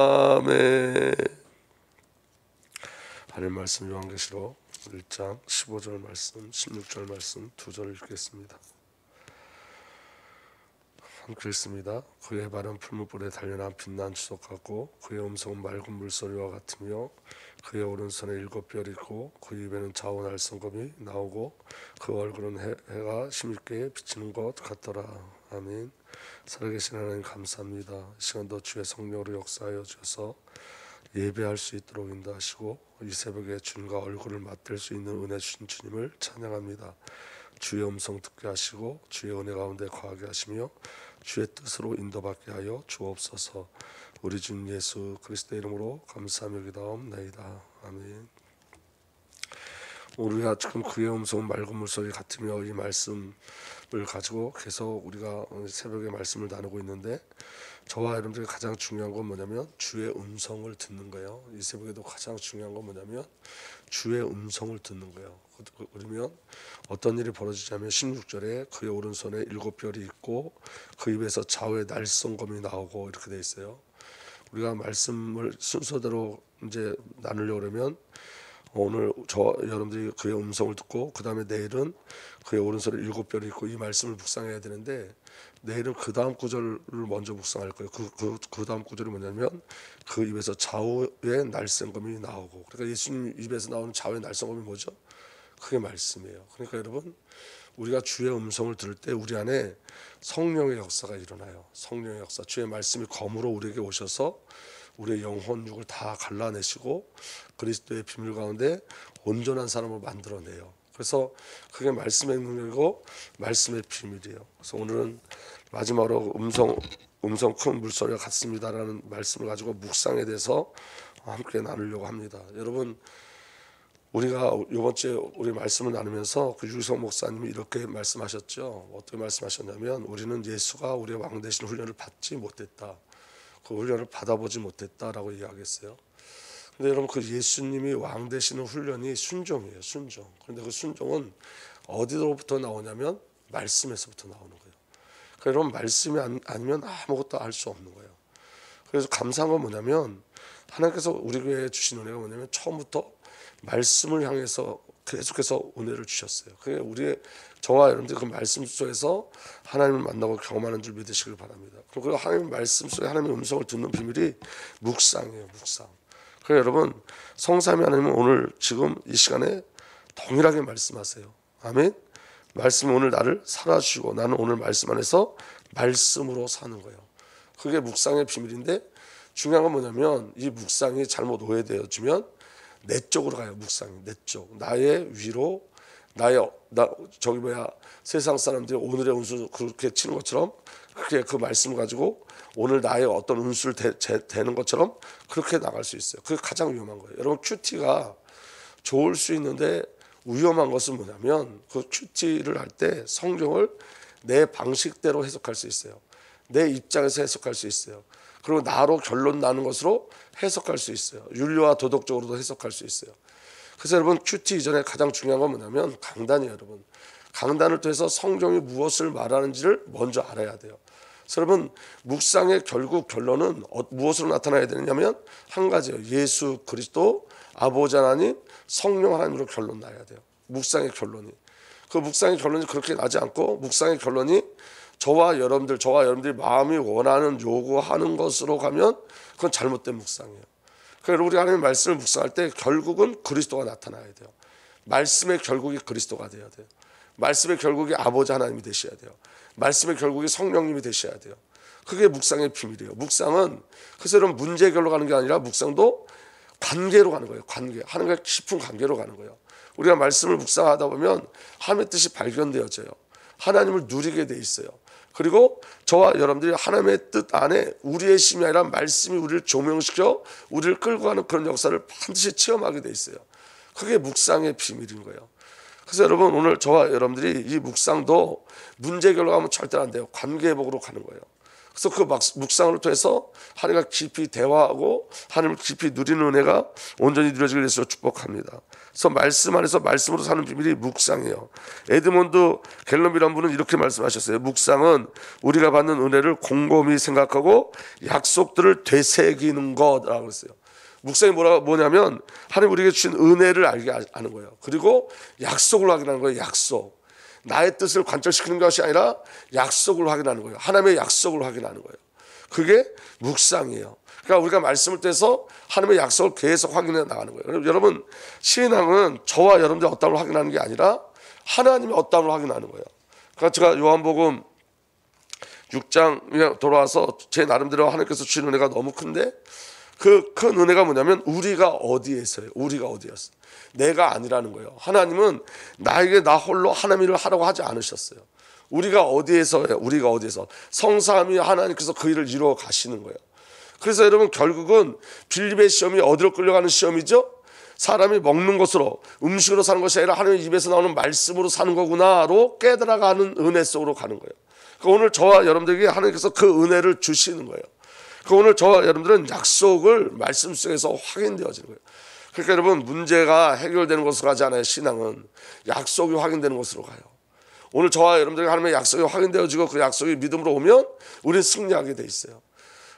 아멘. 하나님 말씀 요한계시록 1장 15절 말씀 16절 말씀 두 절 읽겠습니다. 함께 읽습니다. 그의 발은 풀무불에 단련한 빛난 주석 같고 그의 음성은 맑은 물소리와 같으며 그의 오른손에 7 별이 있고 그 입에는 좌우 날성검이 나오고 그 얼굴은 해가 16개에 비치는 것 같더라. 아멘. 살아계신 하나님 감사합니다. 이 시간도 주의 성령으로 역사하여 주셔서 예배할 수 있도록 인도하시고 이 새벽에 주님과 얼굴을 맞댈 수 있는 은혜 주신 주님을 찬양합니다. 주의 음성 듣게 하시고 주의 은혜 가운데 거하게 하시며 주의 뜻으로 인도받게 하여 주옵소서. 우리 주 예수 그리스도의 이름으로 감사하며 기도하옵나이다. 아멘. 우리가 지금 그의 음성은 맑은 물소리 같으며 이 말씀을 가지고 계속 우리가 새벽에 말씀을 나누고 있는데 저와 여러분들이 가장 중요한 건 뭐냐면 주의 음성을 듣는 거예요. 이 새벽에도 가장 중요한 건 뭐냐면 주의 음성을 듣는 거예요. 그러면 어떤 일이 벌어지냐면 16절에 그의 오른손에 7별이 있고 그 입에서 좌우에 날성검이 나오고 이렇게 돼 있어요. 우리가 말씀을 순서대로 이제 나누려고 그러면 오늘 저 여러분들이 그의 음성을 듣고 그 다음에 내일은 그의 오른손에 7별이 있고 이 말씀을 묵상해야 되는데 내일은 그 다음 구절을 먼저 묵상할 거예요. 그 다음 구절이 뭐냐면 그 입에서 좌우의 날성검이 나오고, 그러니까 예수님 입에서 나오는 좌우의 날성검이 뭐죠? 그게 말씀이에요. 그러니까 여러분 우리가 주의 음성을 들을 때 우리 안에 성령의 역사가 일어나요. 성령의 역사, 주의 말씀이 검으로 우리에게 오셔서 우리의 영혼 육을 다 갈라내시고 그리스도의 비밀 가운데 온전한 사람을 만들어내요. 그래서 그게 말씀의 능력이고 말씀의 비밀이에요. 그래서 오늘은 마지막으로 음성 큰 물소리가 같습니다라는 말씀을 가지고 묵상에 대해서 함께 나누려고 합니다. 여러분 우리가 이번 주에 우리 말씀을 나누면서 그 유성 목사님이 이렇게 말씀하셨죠. 어떻게 말씀하셨냐면 우리는 예수가 우리의 왕 되신 훈련을 받지 못했다. 그 훈련을 받아보지 못했다라고 이야기했어요. 근데 여러분 그 예수님이 왕 되시는 훈련이 순종이에요. 순종. 그런데 그 순종은 어디로부터 나오냐면 말씀에서부터 나오는 거예요. 그러니까 여러분 말씀이 아니면 아무것도 알 수 없는 거예요. 그래서 감사한 건 뭐냐면 하나님께서 우리 교회에 주신 은혜가 뭐냐면 처음부터 말씀을 향해서 계속해서 은혜를 주셨어요. 그게 우리의 저와 여러분들 그 말씀 속에서 하나님을 만나고 경험하는 줄 믿으시길 바랍니다. 그리고 하나님 말씀 속에 하나님의 음성을 듣는 비밀이 묵상이에요. 묵상. 그래서 여러분 성삼위 하나님은 오늘 지금 이 시간에 동일하게 말씀하세요. 아멘. 말씀이 오늘 나를 살아주시고 나는 오늘 말씀 안에서 말씀으로 사는 거예요. 그게 묵상의 비밀인데 중요한 건 뭐냐면 이 묵상이 잘못 오해되어지면 내적으로 가요. 묵상이 내적. 나의 위로 세상 사람들이 오늘의 운수 그렇게 치는 것처럼 그렇게 그 말씀 가지고 오늘 나의 어떤 운수를 대는 것처럼 그렇게 나갈 수 있어요. 그게 가장 위험한 거예요. 여러분 큐티가 좋을 수 있는데 위험한 것은 뭐냐면 그 큐티를 할 때 성경을 내 방식대로 해석할 수 있어요. 내 입장에서 해석할 수 있어요. 그리고 나로 결론 나는 것으로 해석할 수 있어요. 윤리와 도덕적으로도 해석할 수 있어요. 그래서 여러분 큐티 이전에 가장 중요한 건 뭐냐면 강단이에요. 여러분 강단을 통해서 성경이 무엇을 말하는지를 먼저 알아야 돼요. 그래서 여러분 묵상의 결국 결론은 무엇으로 나타나야 되느냐면 한 가지예요. 예수 그리스도 아버지 하나님 성령 하나님으로 결론 나야 돼요. 묵상의 결론이. 그 묵상의 결론이 그렇게 나지 않고 묵상의 결론이 저와 여러분들이 마음이 원하는 요구하는 것으로 가면 그건 잘못된 묵상이에요. 그래서 우리 하나님의 말씀을 묵상할 때 결국은 그리스도가 나타나야 돼요. 말씀의 결국이 그리스도가 되어야 돼요. 말씀의 결국이 아버지 하나님이 되셔야 돼요. 말씀의 결국이 성령님이 되셔야 돼요. 그게 묵상의 비밀이에요. 묵상은 그래서 여러분 문제 해결로 가는 게 아니라 묵상도 관계로 가는 거예요. 관계. 하나님과 깊은 관계로 가는 거예요. 우리가 말씀을 묵상하다 보면 하나님의 뜻이 발견되어져요. 하나님을 누리게 돼 있어요. 그리고 저와 여러분들이 하나님의 뜻 안에 우리의 힘이 아니라 말씀이 우리를 조명시켜 우리를 끌고 가는 그런 역사를 반드시 체험하게 돼 있어요. 그게 묵상의 비밀인 거예요. 그래서 여러분 오늘 저와 여러분들이 이 묵상도 문제 해결로 가면 절대 안 돼요. 관계 회복으로 가는 거예요. 그래서 그 묵상을 통해서 하나님과 깊이 대화하고 하나님을 깊이 누리는 은혜가 온전히 누려지게 되서 축복합니다. 그래서 말씀 안에서 말씀으로 사는 비밀이 묵상이에요. 에드몬드 갤럼이라는 분은 이렇게 말씀하셨어요. 묵상은 우리가 받는 은혜를 곰곰이 생각하고 약속들을 되새기는 거라고 했어요. 묵상이 뭐냐면 하나님 우리에게 주신 은혜를 알게 하는 거예요. 그리고 약속을 확인하는 거예요. 약속. 나의 뜻을 관철시키는 것이 아니라 약속을 확인하는 거예요. 하나님의 약속을 확인하는 거예요. 그게 묵상이에요. 그러니까 우리가 말씀을 통해서 하나님의 약속을 계속 확인해 나가는 거예요. 여러분, 신앙은 저와 여러분들이 어떤 걸 확인하는 게 아니라 하나님의 어떤 걸 확인하는 거예요. 그러니까 제가 요한복음 6장 돌아와서 제 나름대로 하나님께서 주신 은혜가 너무 큰데, 그 큰 은혜가 뭐냐면 우리가 어디에서요? 우리가 어디였어요? 내가 아니라는 거예요. 하나님은 나에게 나 홀로 하나님 일을 하라고 하지 않으셨어요. 우리가 어디에서요? 우리가 어디에서? 성삼위 하나님께서 그 일을 이루어 가시는 거예요. 그래서 여러분, 결국은 빌립의 시험이 어디로 끌려가는 시험이죠? 사람이 먹는 것으로, 음식으로 사는 것이 아니라 하나님의 입에서 나오는 말씀으로 사는 거구나로 깨달아가는 은혜 속으로 가는 거예요. 그러니까 오늘 저와 여러분들에게 하나님께서 그 은혜를 주시는 거예요. 오늘 저와 여러분들은 약속을 말씀 속에서 확인되어지는 거예요. 그러니까 여러분, 문제가 해결되는 곳으로 가지 않아요. 신앙은 약속이 확인되는 곳으로 가요. 오늘 저와 여러분들에게 하나님의 약속이 확인되어지고 그 약속이 믿음으로 오면 우리는 승리하게 돼 있어요.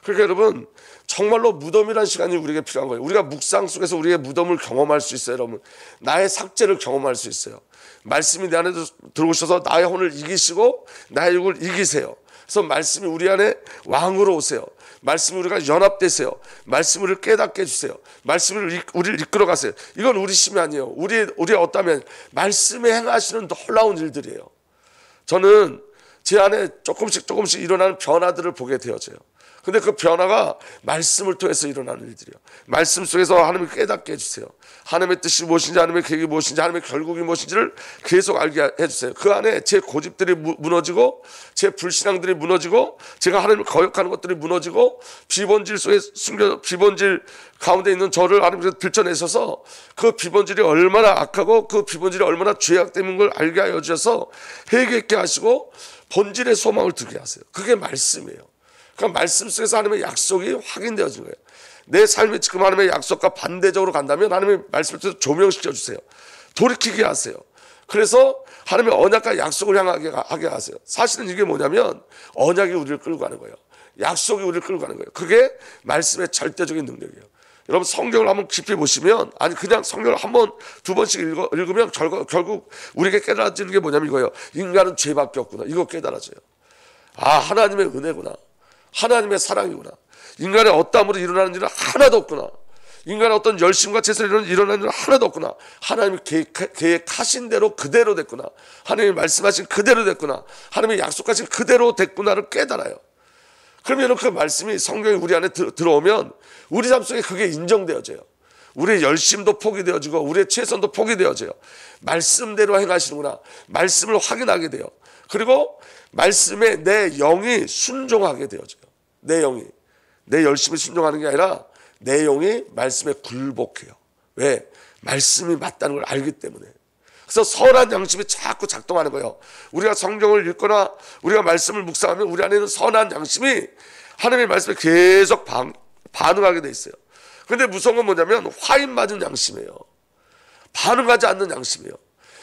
그러니까 여러분, 정말로 무덤이라는 시간이 우리에게 필요한 거예요. 우리가 묵상 속에서 우리의 무덤을 경험할 수 있어요. 여러분, 나의 삭제를 경험할 수 있어요. 말씀이 내 안에 들어오셔서 나의 혼을 이기시고 나의 육을 이기세요. 그래서 말씀이 우리 안에 왕으로 오세요. 말씀이 우리가 연합되세요. 말씀을 우리를 깨닫게 해주세요. 말씀을 우리를 이끌어 가세요. 이건 우리 힘이 아니에요. 우리의 어떠면 말씀에 행하시는 놀라운 일들이에요. 저는 제 안에 조금씩 일어나는 변화들을 보게 되어져요. 근데 그 변화가 말씀을 통해서 일어나는 일들이에요. 말씀 속에서 하나님을 깨닫게 해주세요. 하나님의 뜻이 무엇인지, 하나님의 계획이 무엇인지, 하나님의 결국이 무엇인지를 계속 알게 해주세요. 그 안에 제 고집들이 무너지고, 제 불신앙들이 무너지고, 제가 하나님을 거역하는 것들이 무너지고, 비본질 속에 비본질 가운데 있는 저를 하나님께서 들춰내셔서 그 비본질이 얼마나 악하고 그 비본질이 얼마나 죄악되는 걸 알게 하여 주셔서 회개하게 하시고 본질의 소망을 들게 하세요. 그게 말씀이에요. 그러니까 말씀 속에서 하나님의 약속이 확인되어진 거예요. 내 삶이 지금 하나님의 약속과 반대적으로 간다면 하나님의 말씀을 통해서 조명시켜 주세요. 돌이키게 하세요. 그래서 하나님의 언약과 약속을 향하게 하게 하세요. 사실은 이게 뭐냐면 언약이 우리를 끌고 가는 거예요. 약속이 우리를 끌고 가는 거예요. 그게 말씀의 절대적인 능력이에요. 여러분, 성경을 한번 깊이 보시면, 아니 그냥 성경을 한 번, 두 번씩 읽으면 결국 우리에게 깨달아지는 게 뭐냐면 이거예요. 인간은 죄밖에 없구나. 이거 깨달아져요. 아, 하나님의 은혜구나. 하나님의 사랑이구나. 인간의 어떠함으로 일어나는 일은 하나도 없구나. 인간의 어떤 열심과 제사로 일어나는 일은 하나도 없구나. 하나님이 계획하신 대로 그대로 됐구나. 하나님이 말씀하신 그대로 됐구나. 하나님이 약속하신 그대로 됐구나를 깨달아요. 그러면 그 말씀이 성경이 우리 안에 들어오면 우리 삶 속에 그게 인정되어져요. 우리의 열심도 포기되어지고 우리의 최선도 포기되어져요. 말씀대로 행하시는구나. 말씀을 확인하게 돼요. 그리고 말씀에 내 영이 순종하게 되어져요. 내 영이. 내 열심히 순종하는 게 아니라 내 영이 말씀에 굴복해요. 왜? 말씀이 맞다는 걸 알기 때문에. 그래서 선한 양심이 자꾸 작동하는 거예요. 우리가 성경을 읽거나 우리가 말씀을 묵상하면 우리 안에 있는 선한 양심이 하나님의 말씀에 계속 반응하게 돼 있어요. 그런데 무서운 건 뭐냐면 화인 맞은 양심이에요. 반응하지 않는 양심이에요.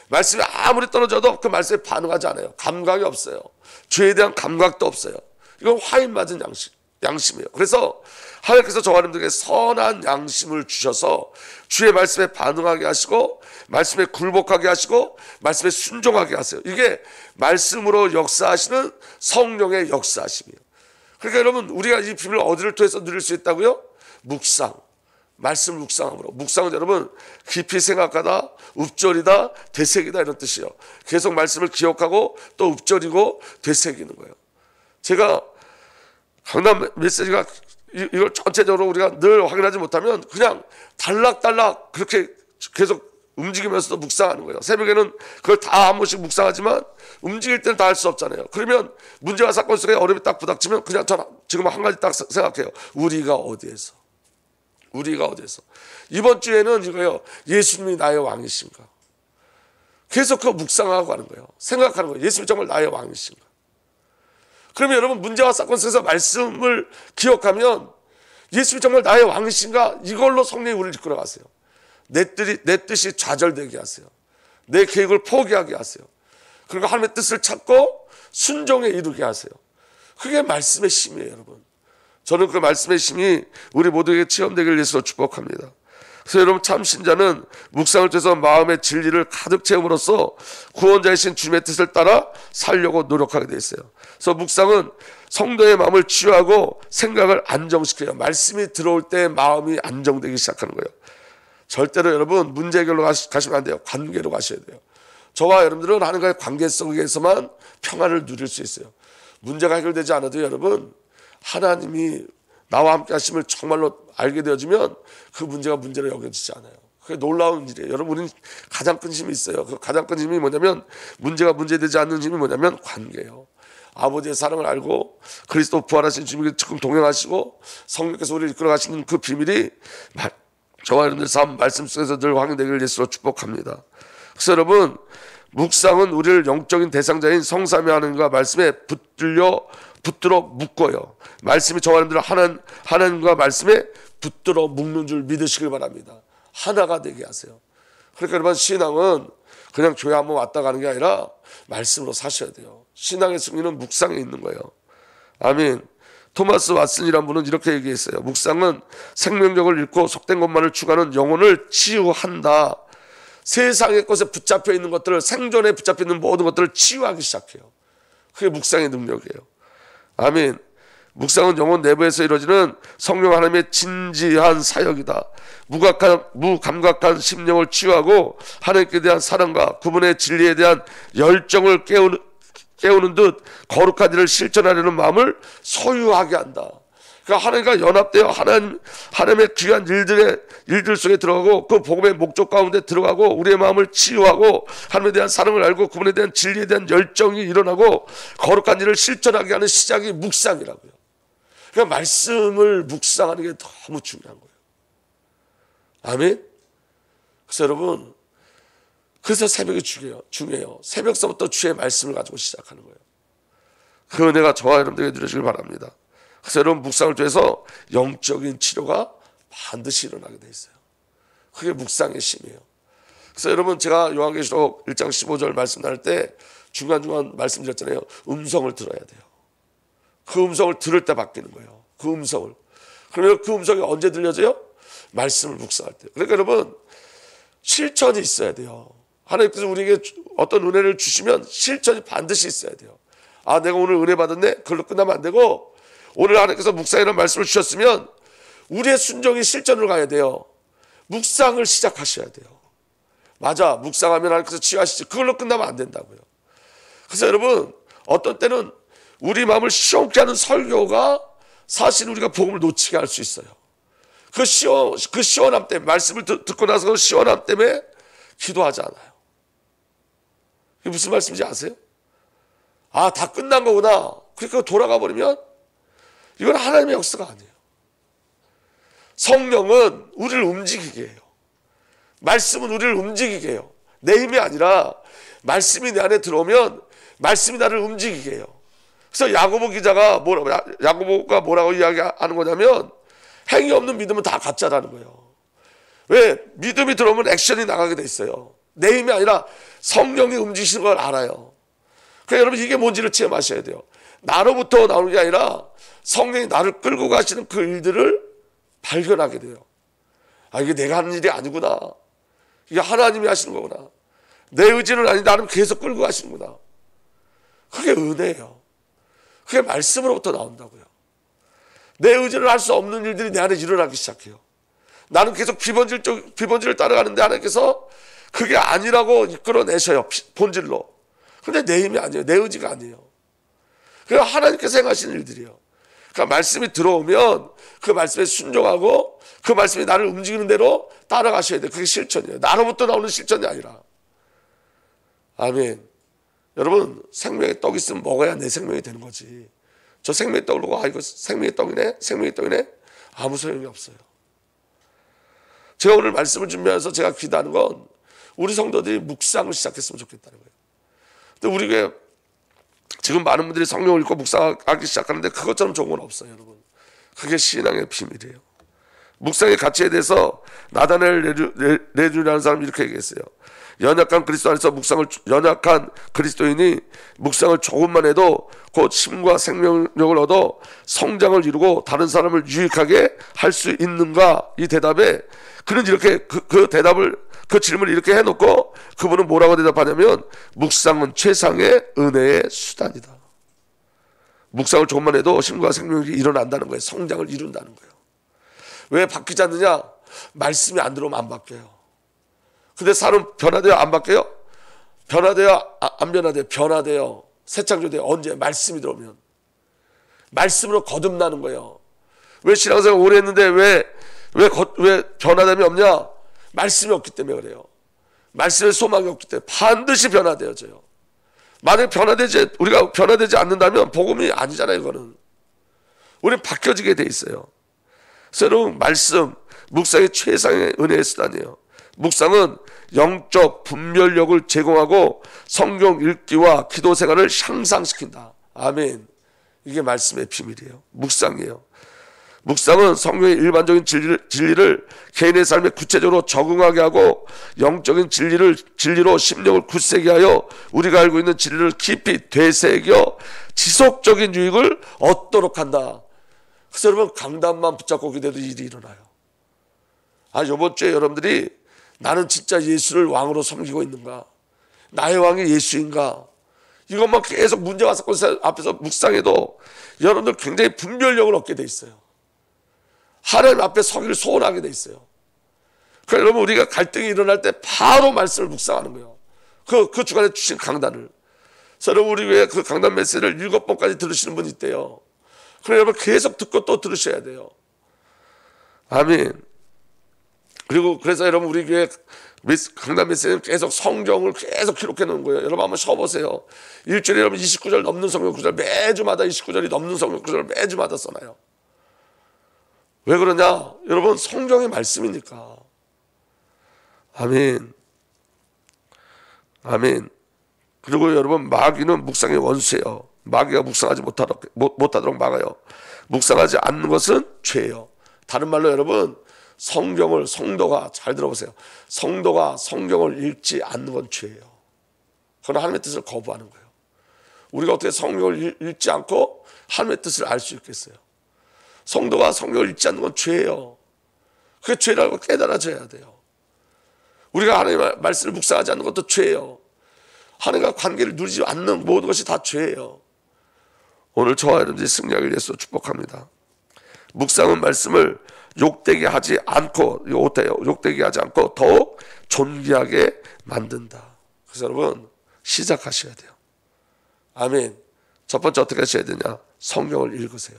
말씀이 아무리 떨어져도 그 말씀에 반응하지 않아요. 감각이 없어요. 죄에 대한 감각도 없어요. 이건 화인 맞은 양심이에요. 그래서 하나님께서 저와 여러분들에게 선한 양심을 주셔서 주의 말씀에 반응하게 하시고 말씀에 굴복하게 하시고 말씀에 순종하게 하세요. 이게 말씀으로 역사하시는 성령의 역사하심이에요. 그러니까 여러분, 우리가 이 비밀을 어디를 통해서 누릴 수 있다고요? 묵상. 말씀 묵상함으로. 묵상은 여러분 깊이 생각하다, 읍절이다, 되새기다 이런 뜻이에요. 계속 말씀을 기억하고 또 읍절이고 되새기는 거예요. 제가 강단 메시지가 이걸 전체적으로 우리가 늘 확인하지 못하면 그냥 달락달락 그렇게 계속 움직이면서도 묵상하는 거예요. 새벽에는 그걸 다 한 번씩 묵상하지만 움직일 때는 다 할 수 없잖아요. 그러면 문제와 사건 속에 어려움이 딱 부닥치면 그냥 저는 지금 한 가지 딱 생각해요. 우리가 어디에서? 이번 주에는 이거예요. 예수님이 나의 왕이신가? 계속 그거 묵상하고 가는 거예요. 생각하는 거예요. 예수님이 정말 나의 왕이신가? 그러면 여러분 문제와 사건 속에서 말씀을 기억하면 예수님이 정말 나의 왕이신가? 이걸로 성령이 우리를 이끌어 가세요. 내 뜻이 좌절되게 하세요. 내 계획을 포기하게 하세요. 그리고 하나님의 뜻을 찾고 순종에 이르게 하세요. 그게 말씀의 힘이에요, 여러분. 저는 그 말씀의 힘이 우리 모두에게 체험되길 예수로 축복합니다. 그래서 여러분, 참 신자는 묵상을 통해서 마음의 진리를 가득 채움으로써 구원자이신 주님의 뜻을 따라 살려고 노력하게 돼 있어요. 그래서 묵상은 성도의 마음을 치유하고 생각을 안정시켜요. 말씀이 들어올 때 마음이 안정되기 시작하는 거예요. 절대로 여러분 문제 해결로 가시면 안 돼요. 관계로 가셔야 돼요. 저와 여러분들은 하나님과의 관계 속에서만 평안을 누릴 수 있어요. 문제가 해결되지 않아도 여러분, 하나님이 나와 함께 하심을 정말로 알게 되어지면 그 문제가 문제로 여겨지지 않아요. 그게 놀라운 일이에요. 여러분, 우리는 가장 큰 힘이 있어요. 그 가장 큰 힘이 뭐냐면, 문제가 문제되지 않는 힘이 뭐냐면 관계예요. 아버지의 사랑을 알고 그리스도 부활하신 주님께 지금 동행하시고 성령께서 우리를 이끌어 가시는 그 비밀이 저와 여러분들 삶 말씀 속에서 늘 확인되기를 예수로 축복합니다. 그래서 여러분, 묵상은 우리를 영적인 대상자인 성삼위 하나님과 말씀에 붙들어 묶어요. 말씀이 저와 여러분들을 하나님과 말씀에 붙들어 묶는 줄 믿으시길 바랍니다. 하나가 되게 하세요. 그러니까 여러분, 신앙은 그냥 교회 한번 왔다 가는 게 아니라 말씀으로 사셔야 돼요. 신앙의 승리는 묵상에 있는 거예요. 아멘. 토마스 왓슨이라는 분은 이렇게 얘기했어요. 묵상은 생명력을 잃고 속된 것만을 추구하는 영혼을 치유한다. 세상의 것에 붙잡혀 있는 것들을, 생존에 붙잡혀 있는 모든 것들을 치유하기 시작해요. 그게 묵상의 능력이에요. 아멘. 묵상은 영혼 내부에서 이루어지는 성령 하나님의 진지한 사역이다. 무감각한 심령을 치유하고 하나님께 대한 사랑과 그분의 진리에 대한 열정을 깨우는 듯 거룩한 일을 실천하려는 마음을 소유하게 한다. 그러니까 하나님과 연합되어 하나님의 귀한 일들 속에 들어가고 그 복음의 목적 가운데 들어가고 우리의 마음을 치유하고 하나님에 대한 사랑을 알고 그분에 대한 진리에 대한 열정이 일어나고 거룩한 일을 실천하게 하는 시작이 묵상이라고요. 그러니까 말씀을 묵상하는 게 너무 중요한 거예요. 아멘. 그래서 여러분, 그래서 새벽이 중요해요. 새벽서부터 주의 말씀을 가지고 시작하는 거예요. 그 은혜가 저와 여러분들에게 누려지길 바랍니다. 그래서 여러분, 묵상을 통해서 영적인 치료가 반드시 일어나게 돼 있어요. 그게 묵상의 힘이에요. 그래서 여러분, 제가 요한계시록 1장 15절 말씀 나눌 때 중간중간 말씀드렸잖아요. 음성을 들어야 돼요. 그 음성을 들을 때 바뀌는 거예요. 그 음성을. 그러면 그 음성이 언제 들려져요? 말씀을 묵상할 때. 그러니까 여러분, 실천이 있어야 돼요. 하나님께서 우리에게 어떤 은혜를 주시면 실천이 반드시 있어야 돼요. 아, 내가 오늘 은혜 받았네? 그걸로 끝나면 안 되고, 오늘 하나님께서 묵상이라는 말씀을 주셨으면 우리의 순종이 실천으로 가야 돼요. 묵상을 시작하셔야 돼요. 맞아, 묵상하면 하나님께서 치유하시지. 그걸로 끝나면 안 된다고요. 그래서 여러분, 어떤 때는 우리 마음을 시원케 하는 설교가 사실 우리가 복음을 놓치게 할 수 있어요. 그 시원함 때문에, 말씀을 듣고 나서 그 시원함 때문에 기도하지 않아요. 이게 무슨 말씀인지 아세요? 아, 다 끝난 거구나. 그러니까 돌아가 버리면 이건 하나님의 역사가 아니에요. 성령은 우리를 움직이게 해요. 말씀은 우리를 움직이게 해요. 내 힘이 아니라 말씀이 내 안에 들어오면 말씀이 나를 움직이게 해요. 그래서 야고보가 뭐라고 이야기하는 거냐면, 행위 없는 믿음은 다 가짜라는 거예요. 왜? 믿음이 들어오면 액션이 나가게 돼 있어요. 내 힘이 아니라 성령이 움직이시는 걸 알아요. 그러니까 여러분, 이게 뭔지를 체험하셔야 돼요. 나로부터 나오는 게 아니라 성령이 나를 끌고 가시는 그 일들을 발견하게 돼요. 아, 이게 내가 하는 일이 아니구나. 이게 하나님이 하시는 거구나. 내 의지는 아니, 나는 계속 끌고 가시는구나. 그게 은혜예요. 그게 말씀으로부터 나온다고요. 내 의지를 할 수 없는 일들이 내 안에 일어나기 시작해요. 나는 계속 비본질을 따라가는데 하나님께서 그게 아니라고 이끌어내셔요. 본질로. 근데 내 힘이 아니에요. 내 의지가 아니에요. 그러니까 하나님께서 행하시는 일들이에요. 그러니까 말씀이 들어오면 그 말씀에 순종하고 그 말씀이 나를 움직이는 대로 따라가셔야 돼요. 그게 실천이에요. 나로부터 나오는 실천이 아니라. 아멘. 여러분, 생명의 떡 있으면 먹어야 내 생명이 되는 거지. 저 생명의 떡을 보고, 아, 이거 생명의 떡이네? 생명의 떡이네? 아무 소용이 없어요. 제가 오늘 말씀을 준비하면서 제가 기도하는 건 우리 성도들이 묵상을 시작했으면 좋겠다는 거예요. 근데 우리 교회 지금 많은 분들이 성경을 읽고 묵상하기 시작하는데 그것처럼 좋은 건 없어요, 여러분. 그게 신앙의 비밀이에요. 묵상의 가치에 대해서 나다넬 레주라는 사람이 이렇게 얘기했어요. 연약한 그리스도 안에서 연약한 그리스도인이 묵상을 조금만 해도 곧 힘과 생명력을 얻어 성장을 이루고 다른 사람을 유익하게 할 수 있는가? 이 대답에 그는 이렇게 그 질문을 이렇게 해놓고 그분은 뭐라고 대답하냐면 묵상은 최상의 은혜의 수단이다. 묵상을 조금만 해도 힘과 생명력이 일어난다는 거예요. 성장을 이룬다는 거예요. 왜 바뀌지 않느냐? 말씀이 안 들어오면 안 바뀌어요. 근데 사람 변화돼요? 안 바뀌어요? 변화돼요? 안 변화돼요? 변화돼요. 새 창조돼요. 언제? 말씀이 들어오면. 말씀으로 거듭나는 거예요. 왜 신앙생활 오래 했는데 왜 변화됨이 없냐? 말씀이 없기 때문에 그래요. 말씀의 소망이 없기 때문에 반드시 변화되어져요. 만약 우리가 변화되지 않는다면 복음이 아니잖아요. 이거는 우리는 바뀌어지게 돼 있어요. 그래서 여러분, 말씀, 묵상의 최상의 은혜의 수단이에요. 묵상은 영적 분별력을 제공하고 성경 읽기와 기도 생활을 향상시킨다. 아멘. 이게 말씀의 비밀이에요. 묵상이에요. 묵상은 성경의 일반적인 진리를 개인의 삶에 구체적으로 적응하게 하고 영적인 진리로 심령을 굳세게 하여 우리가 알고 있는 진리를 깊이 되새겨 지속적인 유익을 얻도록 한다. 그래서 여러분, 강단만 붙잡고 기대도 일이 일어나요. 이번 주에 여러분들이 나는 진짜 예수를 왕으로 섬기고 있는가? 나의 왕이 예수인가? 이것만 계속 문제와 사건 앞에서 묵상해도 여러분들 굉장히 분별력을 얻게 돼 있어요. 하나님 앞에 서기를 소원하게 돼 있어요. 그러니까 여러분, 우리가 갈등이 일어날 때 바로 말씀을 묵상하는 거예요. 그 주간에 주신 강단을. 그래서 여러분, 우리 왜 그 강단 메시지를 7번까지 들으시는 분이 있대요. 그럼 여러분 계속 듣고 또 들으셔야 돼요. 아멘. 그래서 여러분, 우리 교회 강단 메시지는 계속 성경을 계속 기록해 놓은 거예요. 여러분 한번 쉬어보세요. 일주일에 여러분 29절 넘는 성경 구절 매주마다 29절이 넘는 성경 구절을 매주마다 써놔요. 왜 그러냐? 여러분, 성경의 말씀이니까. 아멘. 아멘. 그리고 여러분, 마귀는 묵상의 원수예요. 마귀가 묵상하지 못하도록 막아요. 묵상하지 않는 것은 죄예요. 다른 말로 여러분, 성도가 잘 들어보세요. 성도가 성경을 읽지 않는 건 죄예요. 그건 하나님의 뜻을 거부하는 거예요. 우리가 어떻게 성경을 읽지 않고 하나님의 뜻을 알 수 있겠어요? 성도가 성경을 읽지 않는 건 죄예요. 그게 죄라고 깨달아져야 돼요. 우리가 하나님의 말씀을 묵상하지 않는 것도 죄예요. 하나님과 관계를 누리지 않는 모든 것이 다 죄예요. 오늘 저와 여러분들이 승리하길 위해서 축복합니다. 묵상은 말씀을 욕되게 하지 않고 더욱 존귀하게 만든다. 그래서 여러분, 시작하셔야 돼요. 아멘. 첫 번째 어떻게 하셔야 되냐? 성경을 읽으세요.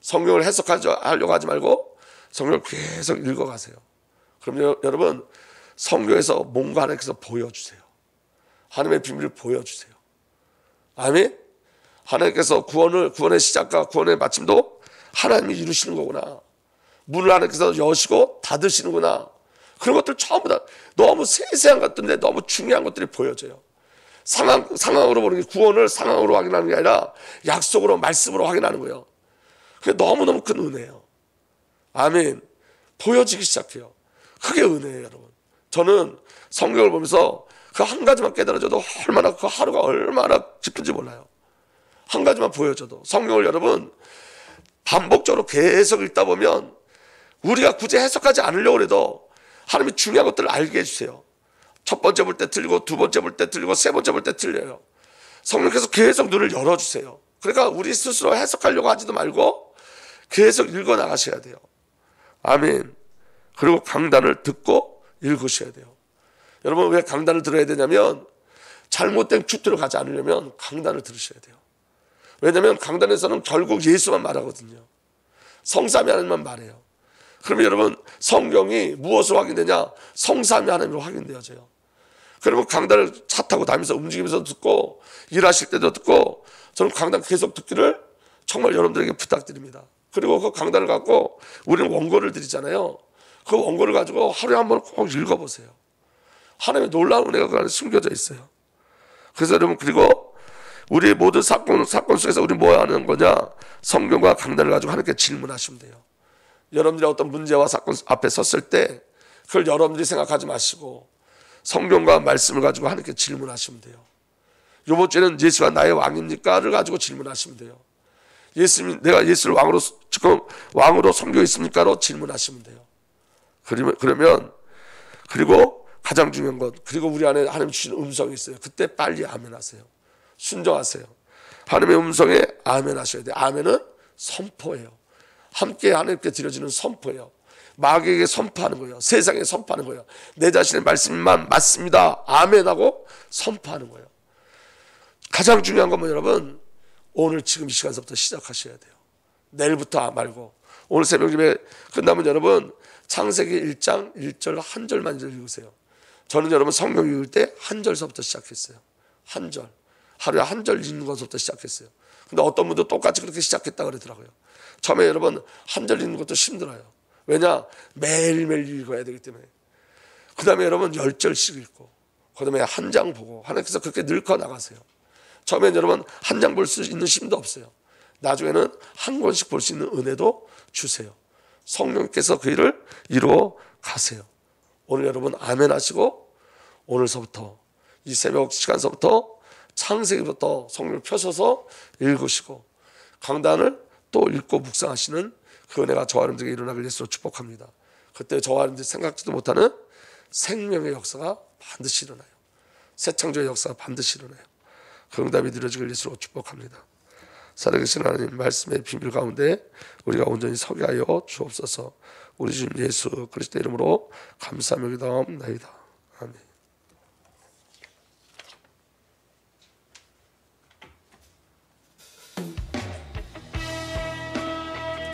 성경을 해석하려고 하지 말고 성경을 계속 읽어가세요. 그럼 여러분, 성경에서 뭔가 하나님께서 보여주세요. 하나님의 비밀을 보여주세요. 아멘. 하나님께서 구원의 시작과 구원의 마침도 하나님이 이루시는 거구나. 문을 하나님께서 여시고 닫으시는구나. 그런 것들 전부 다 너무 세세한 것들인데 너무 중요한 것들이 보여져요. 상황으로 보는 게, 구원을 상황으로 확인하는 게 아니라 약속으로, 말씀으로 확인하는 거예요. 그게 너무너무 큰 은혜예요. 아멘. 보여지기 시작해요. 그게 은혜예요, 여러분. 저는 성경을 보면서 그 한 가지만 깨달아져도 그 하루가 얼마나 깊은지 몰라요. 한 가지만 보여줘도. 성경을 여러분 반복적으로 계속 읽다 보면 우리가 굳이 해석하지 않으려고 해도 하나님이 중요한 것들을 알게 해주세요. 첫 번째 볼 때 틀리고, 두 번째 볼 때 틀리고, 세 번째 볼 때 틀려요. 성령께서 계속 눈을 열어주세요. 그러니까 우리 스스로 해석하려고 하지도 말고 계속 읽어나가셔야 돼요. 아멘. 그리고 강단을 듣고 읽으셔야 돼요. 여러분, 왜 강단을 들어야 되냐면 잘못된 큐트를 가지 않으려면 강단을 들으셔야 돼요. 왜냐하면 강단에서는 결국 예수만 말하거든요. 성삼위 하나님만 말해요. 그러면 여러분, 성경이 무엇으로 확인되냐? 성삼위 하나님으로 확인되어져요. 그러면 강단을 차 타고 다니면서 움직이면서 듣고, 일하실 때도 듣고, 저는 강단 계속 듣기를 정말 여러분들에게 부탁드립니다. 그리고 그 강단을 갖고 우리는 원고를 드리잖아요. 그 원고를 가지고 하루에 한 번 꼭 읽어보세요. 하나님의 놀라운 은혜가 그 안에 숨겨져 있어요. 그래서 여러분, 그리고 우리 모든 사건 속에서 우리 뭐 하는 거냐? 성경과 강단을 가지고 하나님께 질문하시면 돼요. 여러분들이 어떤 문제와 사건 앞에 섰을 때 그걸 여러분들이 생각하지 마시고 성경과 말씀을 가지고 하나님께 질문하시면 돼요. 이번 주에는 예수가 나의 왕입니까?를 가지고 질문하시면 돼요. 예수님, 내가 예수를 왕으로 섬기고 있습니까?로 질문하시면 돼요. 그러면 그리고 가장 중요한 것, 그리고 우리 안에 하나님 주신 음성이 있어요. 그때 빨리 아멘하세요. 순종하세요. 하나님의 음성에 아멘하셔야 돼요. 아멘은 선포예요. 함께 하나님께 드려지는 선포예요. 마귀에게 선포하는 거예요. 세상에 선포하는 거예요. 내 자신의 말씀만 맞습니다. 아멘하고 선포하는 거예요. 가장 중요한 건 여러분, 오늘 지금 이 시간서부터 시작하셔야 돼요. 내일부터 말고 오늘 새벽 예배 끝나면 여러분 창세기 1장 1절 한 절만 읽으세요. 저는 여러분 성경 읽을 때 한 절서부터 시작했어요. 한 절. 하루에 한 절 읽는 것부터 시작했어요. 근데 어떤 분도 똑같이 그렇게 시작했다 그러더라고요. 처음에 여러분 한 절 읽는 것도 힘들어요. 왜냐? 매일매일 읽어야 되기 때문에. 그 다음에 여러분 10절씩 읽고 그 다음에 한 장 보고 하나님께서 그렇게 늙어 나가세요. 처음엔 여러분 한 장 볼 수 있는 힘도 없어요. 나중에는 한 권씩 볼 수 있는 은혜도 주세요. 성령께서 그 일을 이루어 가세요. 오늘 여러분 아멘 하시고 오늘서부터 이 새벽 시간서부터 창세기부터 성령을 펴셔서 읽으시고 강단을 또 읽고 묵상하시는 그 은혜가 저와 여러분들에게 일어나길 예수로 축복합니다. 그때 저와 여러분들이 생각지도 못하는 생명의 역사가 반드시 일어나요. 새 창조의 역사가 반드시 일어나요. 그 응답이 이루어지길 예수로 축복합니다. 살아계신 하나님 말씀의 비밀 가운데 우리가 온전히 서게 하여 주옵소서. 우리 주님 예수 그리스도 이름으로 감사하며 기도하옵나이다. 아멘.